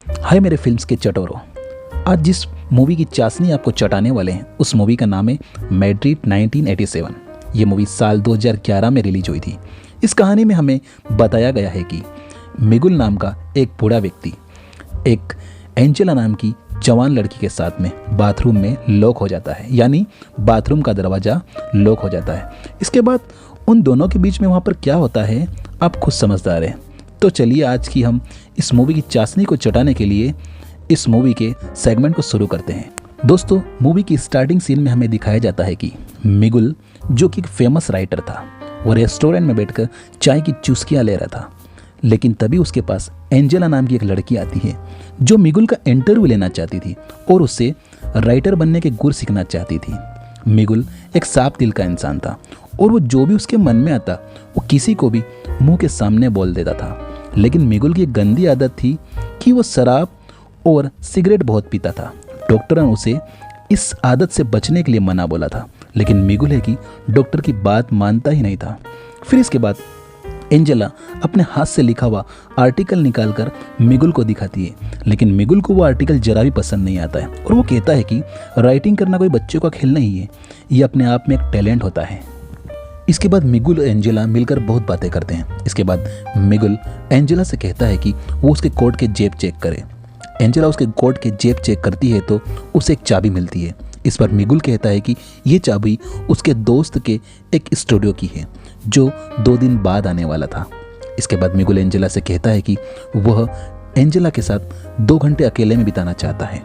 हाय मेरे फिल्म्स के चटोरों, आज जिस मूवी की चाशनी आपको चटाने वाले हैं उस मूवी का नाम है मैड्रिड 1987। ये मूवी साल 2011 में रिलीज हुई थी। इस कहानी में हमें बताया गया है कि मिगुल नाम का एक बूढ़ा व्यक्ति एक एंजेला नाम की जवान लड़की के साथ में बाथरूम में लॉक हो जाता है, यानी बाथरूम का दरवाज़ा लॉक हो जाता है। इसके बाद उन दोनों के बीच में वहाँ पर क्या होता है आप खुद समझदार हैं। तो चलिए आज की हम इस मूवी की चाशनी को चटाने के लिए इस मूवी के सेगमेंट को शुरू करते हैं। दोस्तों, मूवी की स्टार्टिंग सीन में हमें दिखाया जाता है कि मिगुल जो कि एक फेमस राइटर था, वो रेस्टोरेंट में बैठकर चाय की चुस्कियाँ ले रहा था। लेकिन तभी उसके पास एंजेला नाम की एक लड़की आती है जो मिगुल का इंटरव्यू लेना चाहती थी और उससे राइटर बनने के गुर सीखना चाहती थी। मिगुल एक साफ दिल का इंसान था और वो जो भी उसके मन में आता वो किसी को भी मुंह के सामने बोल देता था। लेकिन मिगुल की एक गंदी आदत थी कि वो शराब और सिगरेट बहुत पीता था। डॉक्टर ने उसे इस आदत से बचने के लिए मना बोला था, लेकिन मिगुल है कि डॉक्टर की बात मानता ही नहीं था। फिर इसके बाद एंजेला अपने हाथ से लिखा हुआ आर्टिकल निकालकर मिगुल को दिखाती है, लेकिन मिगुल को वो आर्टिकल जरा भी पसंद नहीं आता है और वो कहता है कि राइटिंग करना कोई बच्चों का खेल नहीं है, ये अपने आप में एक टैलेंट होता है। इसके बाद मिगुल और एंजेला मिलकर बहुत बातें करते हैं। इसके बाद मिगुल एंजेला से कहता है कि वो उसके कोट के जेब चेक करे। एंजेला उसके कोट के जेब चेक करती है तो उसे एक चाबी मिलती है। इस पर मिगुल कहता है कि ये चाबी उसके दोस्त के एक स्टूडियो की है जो 2 दिन बाद आने वाला था। इसके बाद मिगुल एंजेला से कहता है कि वह एंजेला के साथ 2 घंटे अकेले में बिताना चाहता है।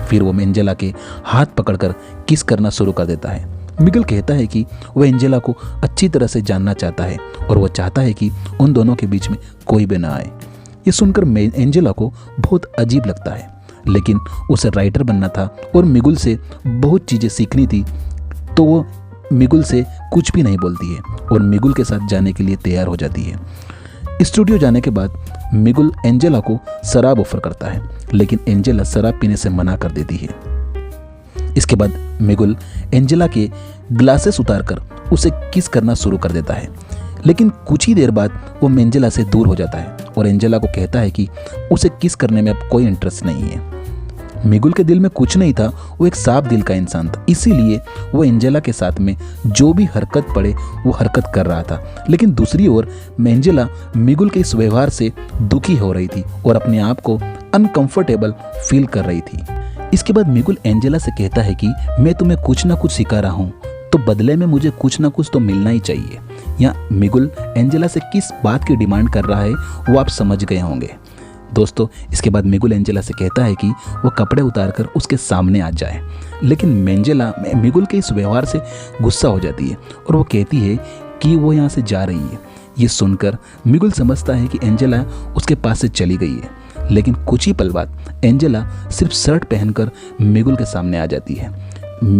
फिर वो एंजेला के हाथ पकड़कर किस करना शुरू कर देता है। मिगुल कहता है कि वह एंजेला को अच्छी तरह से जानना चाहता है और वह चाहता है कि उन दोनों के बीच में कोई भी ना आए। ये सुनकर एंजेला को बहुत अजीब लगता है, लेकिन उसे राइटर बनना था और मिगुल से बहुत चीज़ें सीखनी थी, तो वो मिगुल से कुछ भी नहीं बोलती है और मिगुल के साथ जाने के लिए तैयार हो जाती है। स्टूडियो जाने के बाद मिगुल एंजेला को शराब ऑफर करता है, लेकिन एंजेला शराब पीने से मना कर देती है। इसके बाद मिगुल एंजेला के ग्लासेस उतारकर उसे किस करना शुरू कर देता है, लेकिन कुछ ही देर बाद वो एंजेला से दूर हो जाता है और एंजेला को कहता है कि उसे किस करने में अब कोई इंटरेस्ट नहीं है। मिगुल के दिल में कुछ नहीं था, वो एक साफ दिल का इंसान था, इसीलिए वो एंजेला के साथ में जो भी हरकत पड़े वो हरकत कर रहा था। लेकिन दूसरी ओर एंजेला मिगुल के इस व्यवहार से दुखी हो रही थी और अपने आप को अनकंफर्टेबल फील कर रही थी। इसके बाद मिगुल एंजेला से कहता है कि मैं तुम्हें कुछ ना कुछ सिखा रहा हूँ, तो बदले में मुझे कुछ ना कुछ तो मिलना ही चाहिए। यहाँ मिगुल एंजेला से किस बात की डिमांड कर रहा है वो आप समझ गए होंगे। दोस्तों, इसके बाद मिगुल एंजेला से कहता है कि वो कपड़े उतारकर उसके सामने आ जाए, लेकिन एंजेला मिगुल के इस व्यवहार से गुस्सा हो जाती है और वो कहती है कि वो यहाँ से जा रही है। ये सुनकर मिगुल समझता है कि एंजेला उसके पास से चली गई है, लेकिन कुछ ही पल बाद एंजेला सिर्फ शर्ट पहनकर मिगुल के सामने आ जाती है।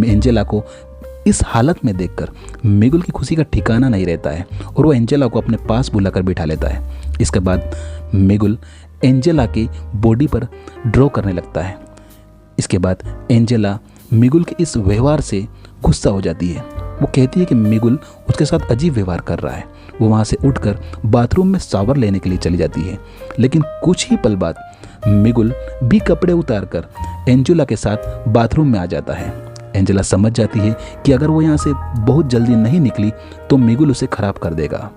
एंजेला को इस हालत में देखकर मिगुल की खुशी का ठिकाना नहीं रहता है और वो एंजेला को अपने पास बुलाकर बिठा लेता है। इसके बाद मिगुल एंजेला की बॉडी पर ड्रॉ करने लगता है। इसके बाद एंजेला मिगुल के इस व्यवहार से गुस्सा हो जाती है। वो कहती है कि मिगुल उसके साथ अजीब व्यवहार कर रहा है। वो वहाँ से उठकर बाथरूम में शावर लेने के लिए चली जाती है, लेकिन कुछ ही पल बाद मिगुल भी कपड़े उतारकर एंजेला के साथ बाथरूम में आ जाता है। एंजेला समझ जाती है कि अगर वो यहाँ से बहुत जल्दी नहीं निकली तो मिगुल उसे खराब कर देगा।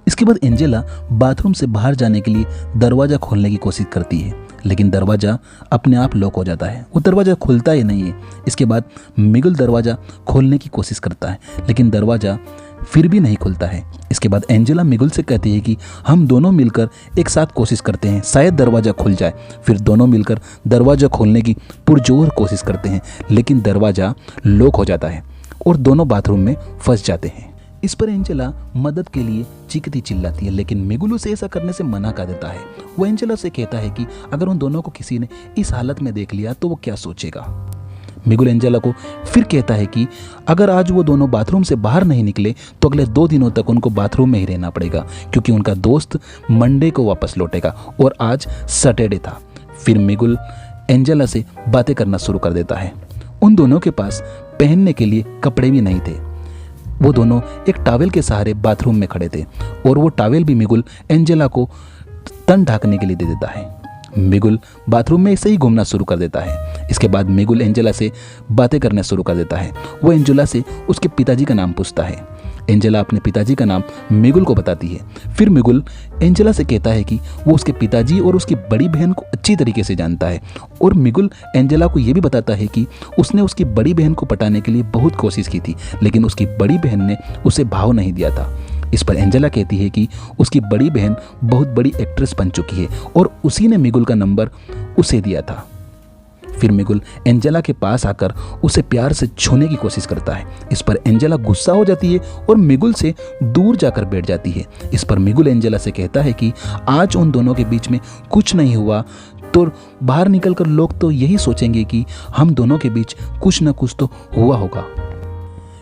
इसके बाद एंजेला बाथरूम से बाहर जाने के लिए दरवाज़ा खोलने की कोशिश करती है, लेकिन दरवाज़ा अपने आप लॉक हो जाता है, वो दरवाज़ा खुलता ही नहीं है। इसके बाद मिगुल दरवाज़ा खोलने की कोशिश करता है, लेकिन दरवाज़ा फिर भी नहीं खुलता है। इसके बाद एंजेला मिगुल से कहती है कि हम दोनों मिलकर एक साथ कोशिश करते हैं, शायद दरवाज़ा खुल जाए। फिर दोनों मिलकर दरवाज़ा खोलने की पुरजोर कोशिश करते हैं, लेकिन दरवाज़ा लॉक हो जाता है और दोनों बाथरूम में फंस जाते हैं। इस पर एंजेला मदद के लिए चीखती चिल्लाती है, लेकिन मिगुल उसे ऐसा करने से मना कर देता है। वो एंजेला से कहता है कि अगर उन दोनों को किसी ने इस हालत में देख लिया तो वो क्या सोचेगा। मिगुल एंजेला को फिर कहता है कि अगर आज वो दोनों बाथरूम से बाहर नहीं निकले तो अगले 2 दिनों तक उनको बाथरूम में ही रहना पड़ेगा, क्योंकि उनका दोस्त मंडे को वापस लौटेगा और आज सैटरडे था। फिर मिगुल एंजेला से बातें करना शुरू कर देता है। उन दोनों के पास पहनने के लिए कपड़े भी नहीं थे। वो दोनों एक टॉवेल के सहारे बाथरूम में खड़े थे और वो टॉवेल भी मिगुल एंजेला को तन ढकने के लिए दे देता है। मिगुल बाथरूम में ऐसे ही घूमना शुरू कर देता है। इसके बाद मिगुल एंजेला से बातें करना शुरू कर देता है। वो एंजेला से उसके पिताजी का नाम पूछता है। एंजेला अपने पिताजी का नाम मिगुल को बताती है। फिर मिगुल एंजेला से कहता है कि वो उसके पिताजी और उसकी बड़ी बहन को अच्छी तरीके से जानता है, और मिगुल एंजेला को ये भी बताता है कि उसने उसकी बड़ी बहन को पटाने के लिए बहुत कोशिश की थी, लेकिन उसकी बड़ी बहन ने उसे भाव नहीं दिया था। इस पर एंजेला कहती है कि उसकी बड़ी बहन बहुत बड़ी एक्ट्रेस बन चुकी है और उसी ने मिगुल का नंबर उसे दिया था। फिर मिगुल एंजेला के पास आकर उसे प्यार से छूने की कोशिश करता है। इस पर एंजेला गुस्सा हो जाती है और मिगुल से दूर जाकर बैठ जाती है। इस पर मिगुल एंजेला से कहता है कि आज उन दोनों के बीच में कुछ नहीं हुआ तो बाहर निकलकर लोग तो यही सोचेंगे कि हम दोनों के बीच कुछ न कुछ तो हुआ होगा।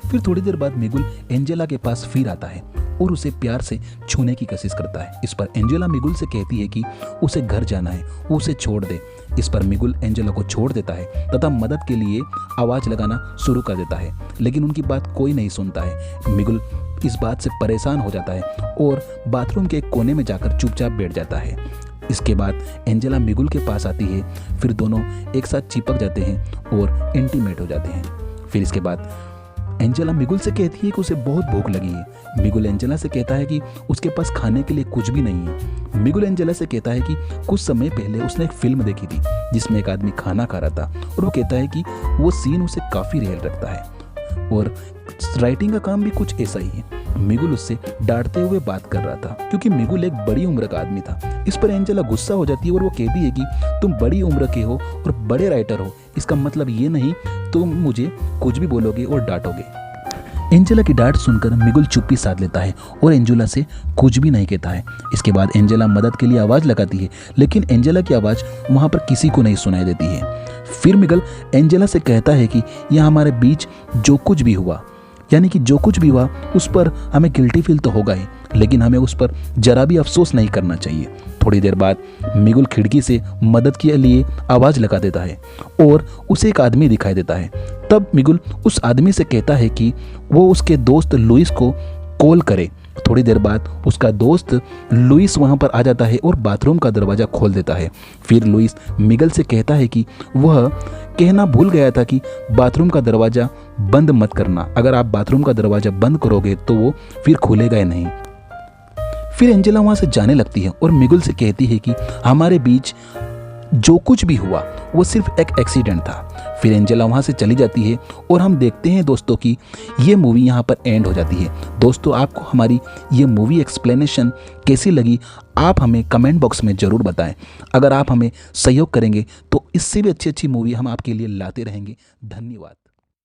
फिर थोड़ी देर बाद मिगुल एंजेला के पास फिर आता है और उसे प्यार से छूने की कोशिश करता है। इस पर एंजेला मिगुल से कहती है कि उसे घर जाना है, वो उसे छोड़ दे। इस पर मिगुल एंजेला को छोड़ देता है तथा मदद के लिए आवाज़ लगाना शुरू कर देता है, लेकिन उनकी बात कोई नहीं सुनता है। मिगुल इस बात से परेशान हो जाता है और बाथरूम के एक कोने में जाकर चुपचाप बैठ जाता है। इसके बाद एंजेला मिगुल के पास आती है। फिर दोनों एक साथ चिपक जाते हैं और इंटीमेट हो जाते हैं। फिर इसके बाद एंजेला मिगुल से कहती है कि उसे बहुत भूख लगी है। मिगुल एंजेला से कहता है कि उसके पास खाने के लिए कुछ भी नहीं है। मिगुल एंजेला से कहता है कि कुछ समय पहले उसने एक फिल्म देखी थी जिसमें एक आदमी खाना खा रहा था, और वो कहता है कि वो सीन उसे काफ़ी रियल लगता है और राइटिंग का काम भी कुछ ऐसा ही है। मिगुल उससे डांटते हुए बात कर रहा था क्योंकि मिगुल एक बड़ी उम्र का आदमी था। इस पर एंजेला गुस्सा हो जाती है और वो कहती है कि तुम बड़ी उम्र के हो और बड़े राइटर हो, इसका मतलब ये नहीं तुम मुझे कुछ भी बोलोगे और डांटोगे। एंजेला की डांट सुनकर मिगुल चुप्पी साध लेता है और एंजेला से कुछ भी नहीं कहता है। इसके बाद एंजेला मदद के लिए आवाज़ लगाती है, लेकिन एंजेला की आवाज़ वहाँ पर किसी को नहीं सुनाई देती है। फिर मिगुल एंजेला से कहता है कि यह हमारे बीच जो कुछ भी हुआ, यानी कि जो कुछ भी हुआ उस पर हमें गिल्टी फील तो होगा ही, लेकिन हमें उस पर जरा भी अफसोस नहीं करना चाहिए। थोड़ी देर बाद मिगुल खिड़की से मदद के लिए आवाज़ लगा देता है और उसे एक आदमी दिखाई देता है। तब मिगुल उस आदमी से कहता है कि वो उसके दोस्त लुइस को कॉल करे। थोड़ी देर बाद उसका दोस्त लुइस वहाँ पर आ जाता है और बाथरूम का दरवाज़ा खोल देता है। फिर लुइस मिगुल से कहता है कि वह कहना भूल गया था कि बाथरूम का दरवाज़ा बंद मत करना। अगर आप बाथरूम का दरवाज़ा बंद करोगे तो वो फिर खुलेगा ही नहीं। फिर एंजेला वहाँ से जाने लगती है और मिगुल से कहती है कि हमारे बीच जो कुछ भी हुआ वो सिर्फ एक एक्सीडेंट था। फिर एंजेला वहाँ से चली जाती है और हम देखते हैं दोस्तों कि ये मूवी यहाँ पर एंड हो जाती है। दोस्तों, आपको हमारी ये मूवी एक्सप्लेनेशन कैसी लगी आप हमें कमेंट बॉक्स में ज़रूर बताएं। अगर आप हमें सहयोग करेंगे तो इससे भी अच्छी अच्छी मूवी हम आपके लिए लाते रहेंगे। धन्यवाद।